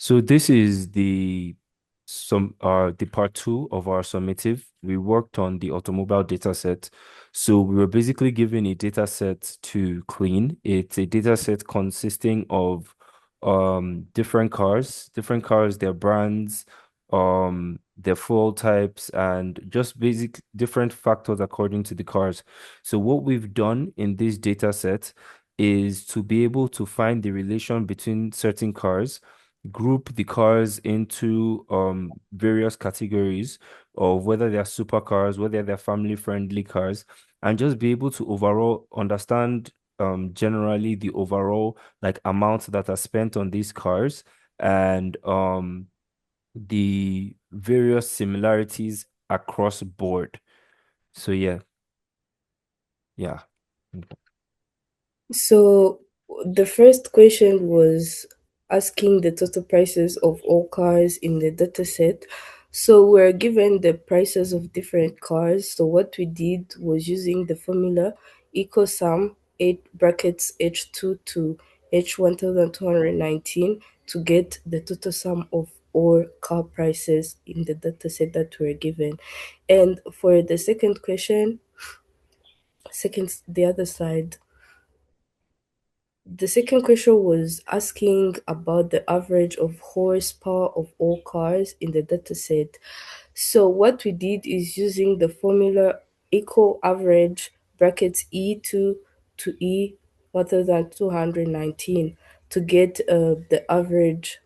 So this is the part two of our summative. We worked on the automobile data set. So we were basically given a data set to clean. It's a data set consisting of different cars, their brands, their fuel types, and just basic different factors according to the cars. So what we've done in this data set is to be able to find the relation between certain cars, group the cars into various categories of whether they're supercars, whether they're family friendly cars, and just be able to overall understand generally the overall like amounts that are spent on these cars and the various similarities across board. So yeah. So the first question was asking the total prices of all cars in the dataset. So we're given the prices of different cars. So what we did was using the formula equal sum 8 brackets H2 to H1219 to get the total sum of all car prices in the dataset that we're given. And for the second question, the other side, the second question was asking about the average of horsepower of all cars in the dataset. So what we did is using the formula equal average brackets E2 to E 1219 to get the average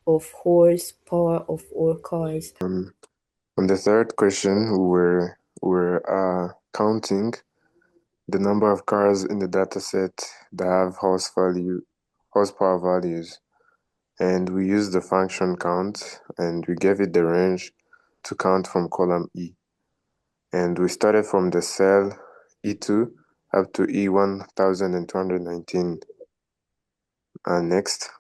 of horsepower of all cars. On the third question, we're counting the number of cars in the dataset that have horsepower values, and we used the function count, and we gave it the range to count from column E. And we started from the cell E2 up to E1219. Next.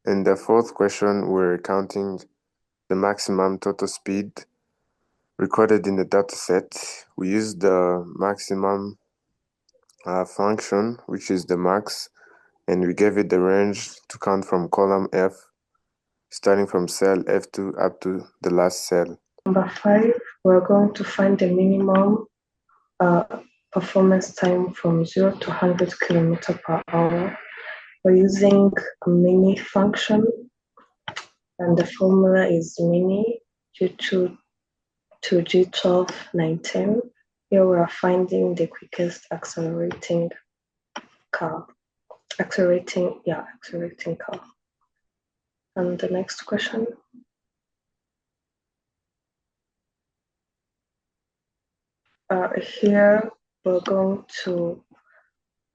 In the fourth question, we're counting the maximum total speed recorded in the dataset. We use the maximum function, which is the max, and we gave it the range to count from column F, starting from cell F2 up to the last cell. Number 5, we're going to find the minimum uh, performance time from 0 to 100 kilometer per hour. We're using a mini function, and the formula is mini G2 to G1219. Here we are finding the quickest accelerating car. Accelerating car. And the next question. Here we're going to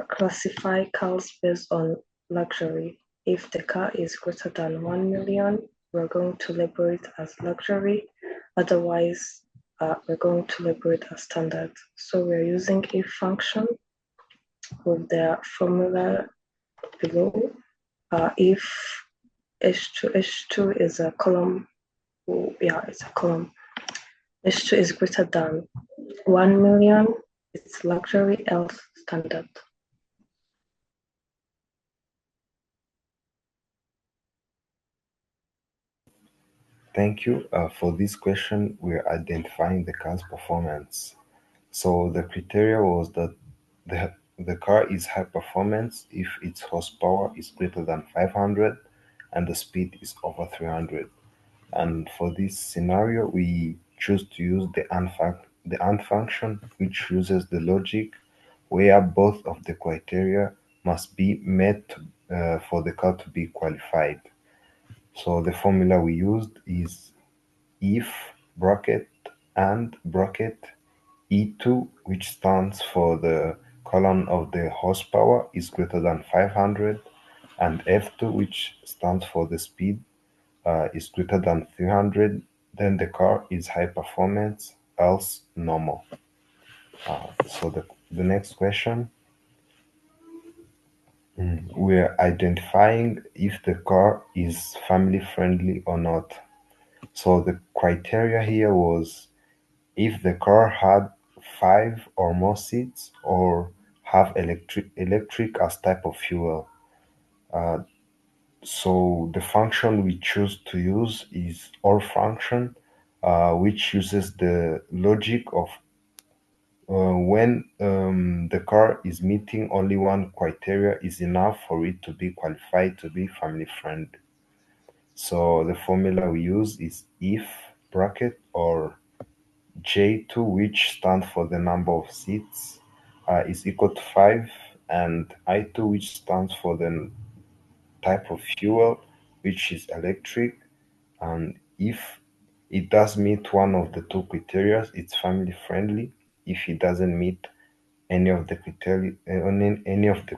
classify cars based on luxury. If the car is greater than 1 million, we're going to label it as luxury. Otherwise, we're going to label it as standard. So we're using a function with the formula below. If H2 is a column, it's a column. H2 is greater than 1 million, it's luxury, else standard. Thank you. For this question, we're identifying the car's performance. So the criteria was that the car is high performance if its horsepower is greater than 500 and the speed is over 300. And for this scenario, we choose to use the AND function, which uses the logic where both of the criteria must be met for the car to be qualified. So the formula we used is if bracket and bracket E2, which stands for the column of the horsepower, is greater than 500, and F2, which stands for the speed, is greater than 300, then the car is high performance, else normal. So the next question, we're identifying if the car is family friendly or not. So the criteria here was if the car had 5 or more seats or have electric as type of fuel. Uh, so the function we choose to use is OR function, which uses the logic of when the car is meeting only one criteria is enough for it to be qualified to be family friendly. So the formula we use is if bracket or J2, which stands for the number of seats, is equal to 5, and I2, which stands for the type of fuel, which is electric. And if it does meet one of the two criteria, it's family friendly. If it doesn't meet any of the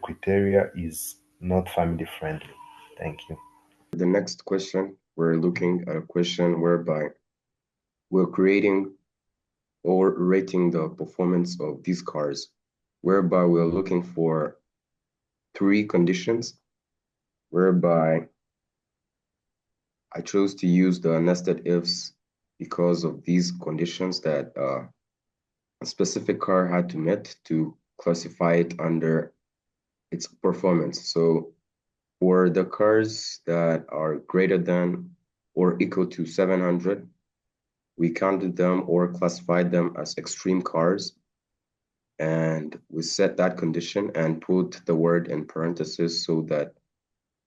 criteria is not family friendly. Thank you. The next question, we're looking at a question whereby we're creating or rating the performance of these cars, whereby we're looking for three conditions, whereby I chose to use the nested ifs because of these conditions that a specific car had to meet to classify it under its performance. So for the cars that are greater than or equal to 700, we counted them or classified them as extreme cars. And we set that condition and put the word in parentheses so that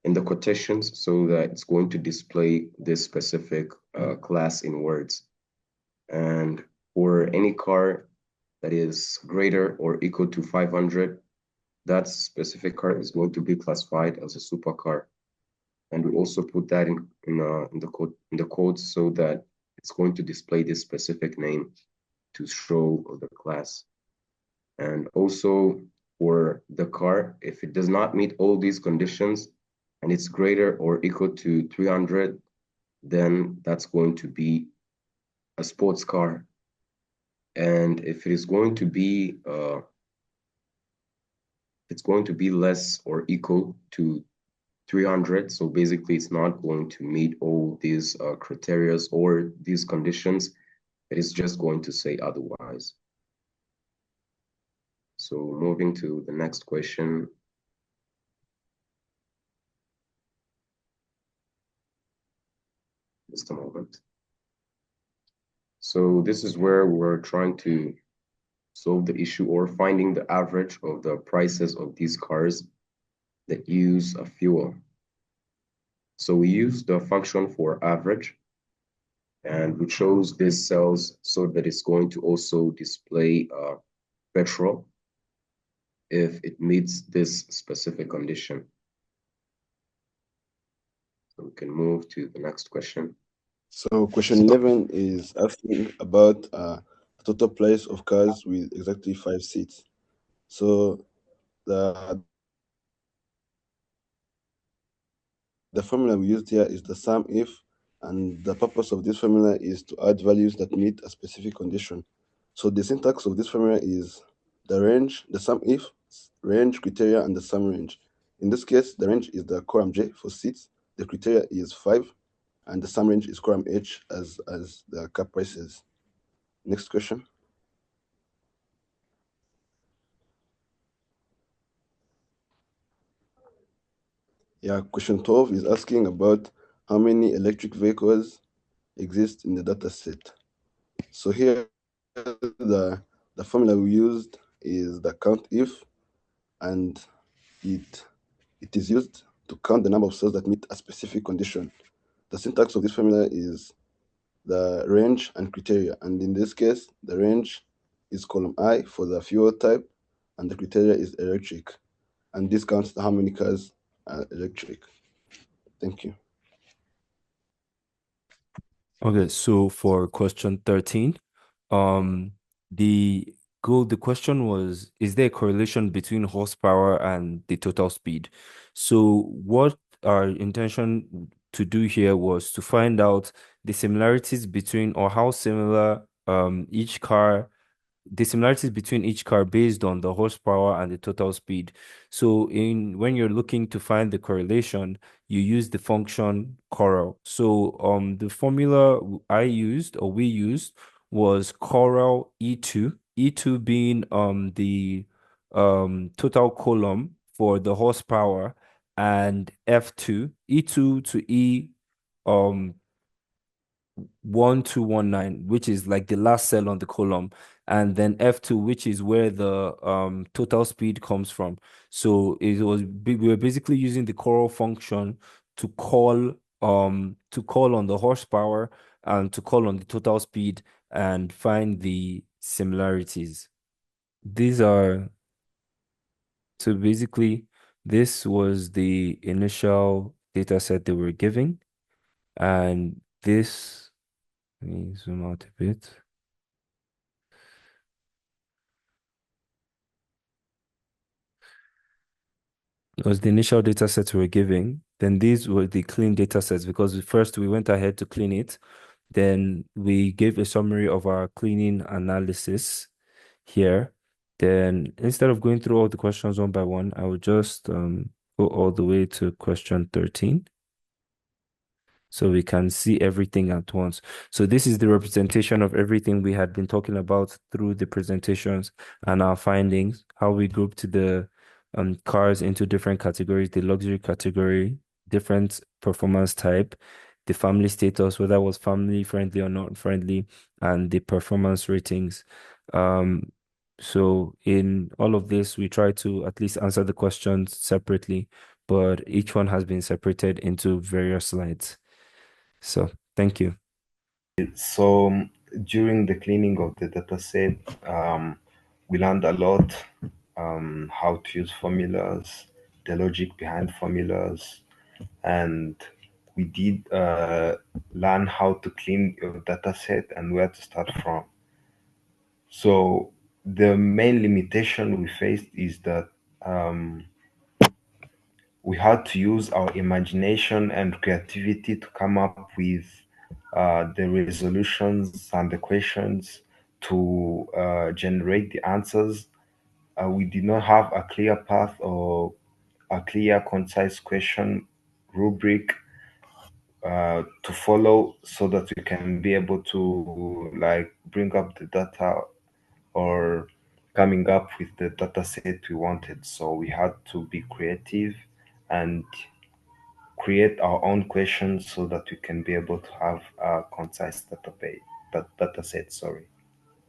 in the quotations, so that it's going to display this specific class in words. And for any car that is greater or equal to 500, that specific car is going to be classified as a supercar. And we also put that in the code so that it's going to display this specific name to show the class. And also for the car, if it does not meet all these conditions and it's greater or equal to 300, then that's going to be a sports car. And if it is going to be it's going to be less or equal to 300, so basically it's not going to meet all these criteria or these conditions, it is just going to say otherwise. So moving to the next question. Just a moment. So this is where we're trying to solve the issue or finding the average of the prices of these cars that use a fuel. So we use the function for average, and we chose these cells so that it's going to also display petrol if it meets this specific condition. So we can move to the next question. So question 11 is asking about the total price of cars with exactly 5 seats. So the formula we used here is the sum if, and the purpose of this formula is to add values that meet a specific condition. So the syntax of this formula is the range, the sum if, range, criteria, and the sum range. In this case, the range is the column J for seats, the criteria is 5, and the sum range is column H as the cap prices. Next question. Yeah, question 12 is asking about how many electric vehicles exist in the data set. So here the formula we used is the count if, and it it is used to count the number of cells that meet a specific condition. The syntax of this formula is the range and criteria, and in this case, the range is column I for the fuel type, and the criteria is electric, and this counts how many cars are electric. Thank you. Okay, so for question 13, um, the the question was, is there a correlation between horsepower and the total speed? So what our intention to do here was to find out the similarities between or how similar each car the similarities between each car based on the horsepower and the total speed. So in when you're looking to find the correlation, you use the function Corel. So the formula I used or we used was Corel E2, E2 being the total column for the horsepower and F2, E2 to E um 1219, which is like the last cell on the column, and then F2, which is where the total speed comes from. So we were basically using the call function to call on the horsepower and to call on the total speed and find the similarities. These are so basically this was the initial data set they were giving, and this, let me zoom out a bit. It was the initial data sets we were giving. Then these were the clean data sets because first we went ahead to clean it. Then we gave a summary of our cleaning analysis here. Then instead of going through all the questions one by one, I would just go all the way to question 13 so we can see everything at once. So this is the representation of everything we had been talking about through the presentations and our findings, how we grouped the cars into different categories, the luxury category, different performance type, the family status, whether it was family friendly or not friendly, and the performance ratings. Um, so in all of this, we try to at least answer the questions separately, but each one has been separated into various slides. So thank you. So during the cleaning of the dataset, we learned a lot, how to use formulas, the logic behind formulas, and we did learn how to clean your dataset and where to start from. So the main limitation we faced is that um, we had to use our imagination and creativity to come up with the resolutions and the questions to generate the answers. We did not have a clear path or a clear, concise question rubric to follow so that we can be able to like bring up the data or coming up with the data set we wanted. So we had to be creative and create our own questions so that we can be able to have a concise data set. Sorry.